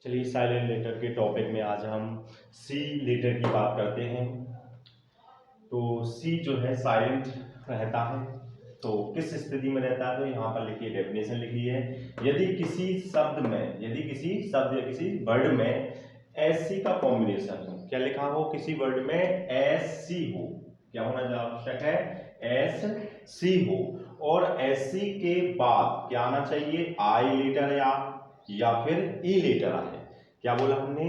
चलिए silent letter के topic में आज हम सी लेटर की बात करते हैं। तो सी जो है साइलेंट रहता है, तो किस स्थिति में रहता है, तो यहाँ पर लिखिए डेफिनेशन लिखी है। यदि किसी शब्द या किसी वर्ड में एस सी का कॉम्बिनेशन हो, क्या लिखा हो, किसी वर्ड में एस सी हो, क्या होना आवश्यक है, एस सी हो, और एस सी के बाद क्या आना चाहिए, आई लेटर या फिर ई लेटर आए। क्या बोला हमने,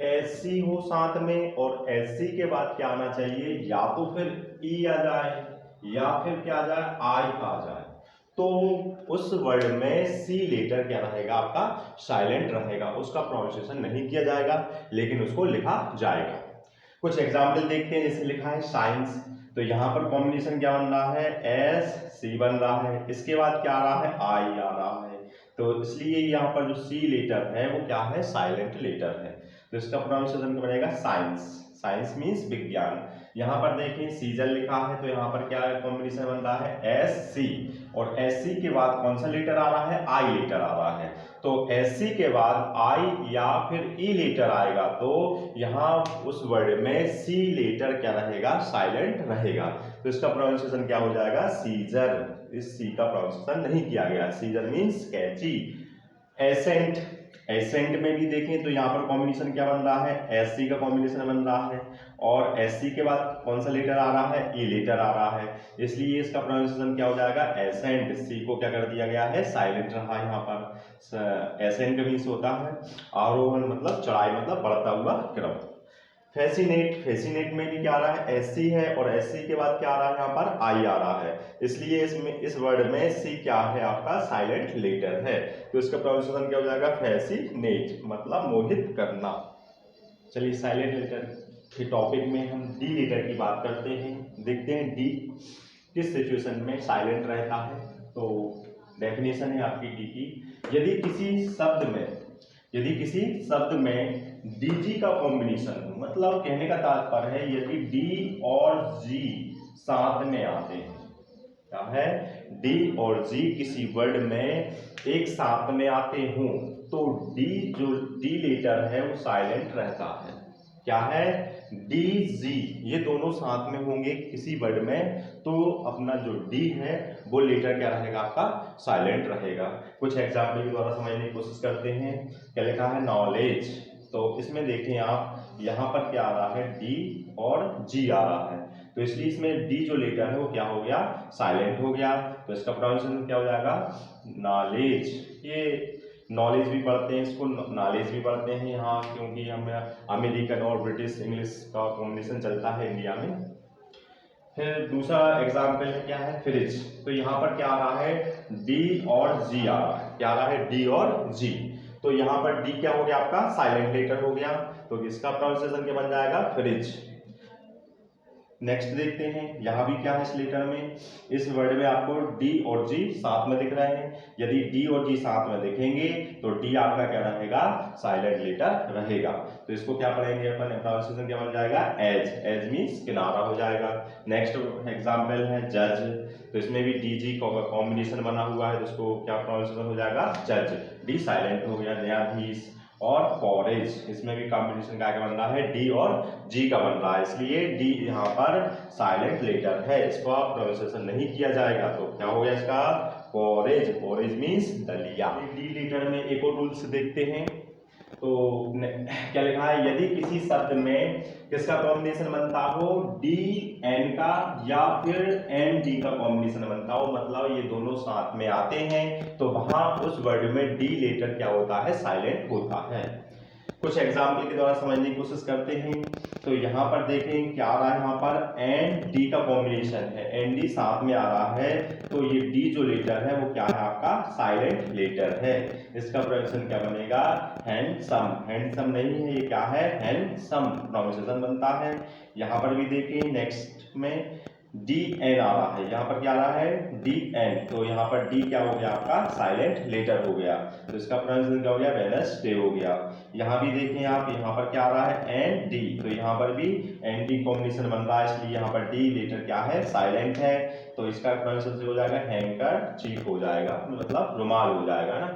एस सी हो साथ में और एस सी के बाद क्या आना चाहिए, या तो फिर ई आ जाए या फिर क्या आ जाए, आई आ जाए। तो उस वर्ड में सी लेटर क्या रहेगा, आपका साइलेंट रहेगा, उसका प्रोनाउंसिएशन नहीं किया जाएगा लेकिन उसको लिखा जाएगा। कुछ एग्जाम्पल देखते हैं। जैसे लिखा है साइंस, तो यहां पर कॉम्बिनेशन क्या बन रहा है, एस सी बन रहा है, इसके बाद क्या आ रहा है, आई आ रहा है। तो इसलिए यहाँ पर जो सी लेटर है वो क्या है, साइलेंट लेटर है। तो इसका प्रोनाउंसिएशन बनेगा साइंस। साइंस मींस विज्ञान। यहाँ पर देखें सीजन लिखा है, तो यहाँ पर क्या कॉम्बिनेशन बन रहा है, एस सी, और एस सी के बाद कौन सा लेटर आ रहा है, आई लेटर आ रहा है। तो एस सी के बाद आई या फिर ई लेटर आएगा, तो यहाँ उस वर्ड में सी लेटर क्या रहेगा, साइलेंट रहेगा। तो इसका प्रोनाउंसिएशन क्या हो जाएगा, सीजर। इस सी का प्रोनाउंसिएशन नहीं किया गया। सीजर मींस कैची। एसेंट, एसेंट में भी देखें तो यहाँ पर कॉम्बिनेशन क्या बन रहा है, एस सी का कॉम्बिनेशन बन रहा है, और एस सी के बाद कौन सा लेटर आ रहा है, ई लेटर आ रहा है, इसलिए इसका प्रोनाउंसिएशन क्या हो जाएगा, एसेंट। सी को क्या कर दिया गया है, साइलेंट रहा यहाँ पर। एसेंट मीन्स होता है आरोहण, मतलब चढ़ाई, मतलब बढ़ता हुआ क्रम। फैसिनेट, फैसिनेट में भी क्या आ रहा है, एस सी है, और एस सी के बाद क्या आ रहा है, यहाँ पर आई आ रहा है, इसलिए इसमें इस वर्ड में सी क्या है, आपका साइलेंट लेटर है। तो इसका प्रोनाउंसिएशन क्या हो जाएगा, फैसिनेट, मतलब मोहित करना। चलिए साइलेंट लेटर के टॉपिक में हम डी लेटर की बात करते हैं। देखते हैं डी किस सिचुएशन में साइलेंट रहता है। तो डेफिनेशन है आपकी डी की। यदि किसी शब्द में डीजी का कॉम्बिनेशन हो, मतलब कहने का तात्पर्य है यदि डी और जी साथ में आते हैं, क्या है, डी और जी किसी वर्ड में एक साथ में आते हों, तो डी जो डी लेटर है वो साइलेंट रहता है। क्या है, डी जी, ये दोनों साथ में होंगे किसी वर्ड में, तो अपना जो डी है वो लेटर क्या रहेगा, आपका साइलेंट रहेगा। कुछ एग्जाम्पल के द्वारा समझने की कोशिश करते हैं। क्या लिखा है, नॉलेज, तो इसमें देखें आप, यहाँ पर क्या आ रहा है, डी और जी आ रहा है, तो इसलिए इसमें डी जो लेटर है वो क्या हो गया, साइलेंट हो गया। तो इसका प्रोनाउंसिएशन क्या हो जाएगा, नॉलेज। ये नॉलेज भी पढ़ते हैं, इसको नॉलेज भी पढ़ते हैं यहाँ, क्योंकि हम अमेरिकन और ब्रिटिश इंग्लिश का कॉम्बिनेशन चलता है इंडिया में। फिर दूसरा एग्जाम्पल है क्या है, फ्रिज, तो यहाँ पर क्या आ रहा है, डी और जी आ रहा है। क्या आ रहा है, डी और जी, तो यहाँ पर डी क्या हो गया, आपका साइलेंट लेटर हो गया, तो इसका प्रोनाउंसिएशन क्या बन जाएगा, फ्रिज। नेक्स्ट देखते हैं, यहां भी क्या है इस लेटर में, इस वर्ड में आपको डी और जी साथ में दिख रहे हैं। यदि डी और जी साथ में दिखेंगे तो डी आपका क्या रहेगा, साइलेंट लेटर रहेगा। तो इसको क्या पढ़ेंगे अपन, प्रोनाउंसिएशन क्या बन जाएगा, एज। एज मींस किनारा हो जाएगा। नेक्स्ट एग्जांपल है जज, तो इसमें भी डी जी कॉम्बिनेशन बना हुआ है, तो इसको क्या प्रोनाउंसिएशन हो जाएगा, जज। डी साइलेंट हो गया। न्यायाधीश और फॉरेज, इसमें भी कॉम्बिनेशन क्या बन रहा है, डी और जी का बन रहा है, इसलिए डी यहाँ पर साइलेंट लेटर है, इसको प्रोनाउंसिएशन नहीं किया जाएगा। तो क्या हो गया इसका, फॉरेज। फॉरेज मींस दलिया। डी लेटर में एक और रूल्स देखते हैं। तो क्या लिखा है, यदि किसी शब्द में किसका कॉम्बिनेशन बनता हो, डी एन का या फिर एन डी का कॉम्बिनेशन बनता हो, मतलब ये दोनों साथ में आते हैं, तो वहां उस वर्ड में डी लेटर क्या होता है, साइलेंट होता है। कुछ एग्जाम्पल के द्वारा समझने की कोशिश करते हैं। तो यहाँ पर देखें क्या आ रहा है, यहाँ पर एन डी का कॉम्बिनेशन है, एन डी साथ में आ रहा है, तो ये डी जो लेटर है वो क्या है, आपका साइलेंट लेटर है। इसका प्रोनाउंसिएशन क्या बनेगा, हैंडसम। हैंडसम नहीं है, ये क्या है, हैंडसम प्रोनाउंसिएशन बनता है। यहाँ पर भी देखें नेक्स्ट में डी एन आ रहा है, यहाँ पर क्या आ रहा है, डी एन, तो यहाँ पर डी क्या हो गया, आपका साइलेंट लेटर हो गया, तो इसका प्रोनाउंसिएशन क्या हो गया, वेडनेसडे हो गया। यहाँ भी देखें आप, यहाँ पर क्या आ रहा है, एन डी, तो यहाँ पर भी एन डी कॉम्बिनेशन बन रहा है, इसलिए यहाँ पर डी लेटर क्या है, साइलेंट है, तो इसका प्रोनाउंसिएशन हो जाएगा हैंकर चीफ हो जाएगा, मतलब रुमाल हो जाएगा ना।